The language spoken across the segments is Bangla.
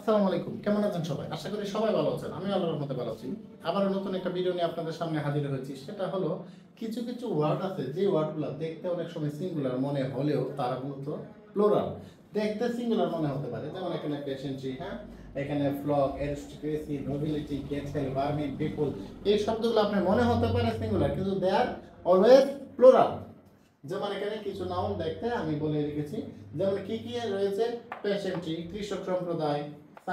আসসালামু আলাইকুম, কেমন আছেন সবাই? আশা করি সবাই ভালো আছেন। আমি আল্লাহর রহমতে ভালো আছি। আবারও নতুন একটা ভিডিও নিয়ে আপনাদের সামনে হাজির হয়েছি। সেটা হলো কিছু কিছু ওয়ার্ড আছে যে ওয়ার্ডগুলো দেখতে অনেক সময় সিঙ্গুলার মনে হলেও তারা মূলত প্লুরাল। দেখতে সিঙ্গুলার মনে হতে পারে, যেমন এখানে পেশেন্ট্রি, হ্যাঁ, এখানে flock, aristocracy, nobility, cattle, vermin, people, এই শব্দগুলো আপনার মনে হতে পারে সিঙ্গুলার, কিন্তু দে আর অলওয়েজ প্লুরাল। যেমন এখানে কিছু নাউন দেখতে আমি বলে রেখেছি, যেমন কি কি রয়েছে: পেশেন্ট্রি, কৃষক সম্প্রদায়,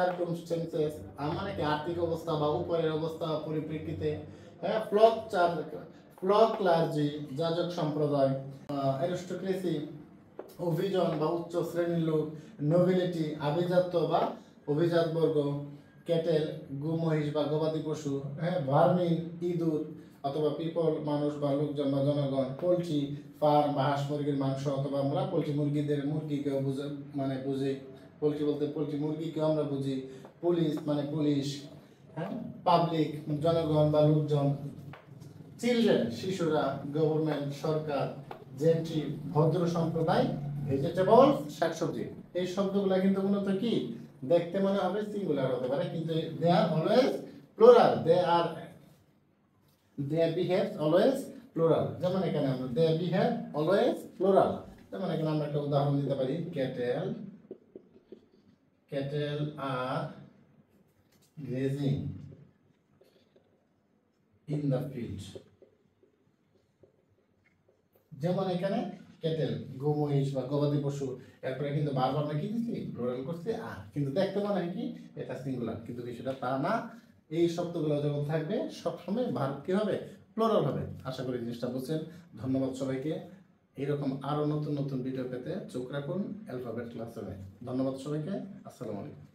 সার্কামস্টেন্সেস মানে কি আর্থিক অবস্থা বা উপরের অবস্থা পরিপ্রেক্ষিতে, হ্যাঁ, ফ্লক ক্লার্জি যাজক সম্প্রদায়, অ্যারিস্টোক্রেসি অভিজন বা উচ্চ শ্রেণীর লোক, নোবিলিটি আভিজাত্য বা অভিজাত বর্গ, ক্যাটেল গো মহিষ বা গবাদি পশু, হ্যাঁ, ভার্মিন ইঁদুর অথবা পিপল মানুষ বা লোকজন বা জনগণ, পোলট্রি ফার্ম বা হাঁস মুরগির মাংস, অথবা আমরা পোলট্রি মুরগিকেও বুঝি, পোলট্রি বলতে পোলট্রি মুরগিকেও আমরা বুঝি, পুলিশ মানে পুলিশ, হ্যাঁ, পাবলিক জনগণ বা লোকজন, চিলড্রেন শিশুরা, গভর্নমেন্ট সরকার, জেন্ট্রি ভদ্র সম্প্রদায়, ভেজিটেবল শাকসবজি। এই শব্দগুলো কিন্তু মূলত কি দেখতে মনে হবে সিঙ্গুলার হতে পারে, কিন্তু দে are always plural, they behave always plural. যেমন এখানে আমরা দে বিহেভ অলওয়েজ প্লুরাল। যেমন এখানে আমরা একটা উদাহরণ দিতে পারি, cattle are grazing in the field. যেমন এখানে ক্যাটেল গো মহিষ বা গবাদি পশু, এরপরে কিন্তু বারবার আমরা কি দিচ্ছি প্লুরাল করছি আর, কিন্তু দেখতে মনে হয় কি এটা সিঙ্গুলার, কিন্তু বিষয়টা তা না। এই শব্দগুলো যখন থাকবে সবসময় ভার্ব কি হবে প্লুরাল হবে। আশা করি জিনিসটা বুঝছেন। ধন্যবাদ সবাইকে। এইরকম আরো নতুন নতুন ভিডিও পেতে চোখ রাখুন অ্যালফাবেট ক্লাসরুমে। ধন্যবাদ সবাইকে। আসসালামু আলাইকুম।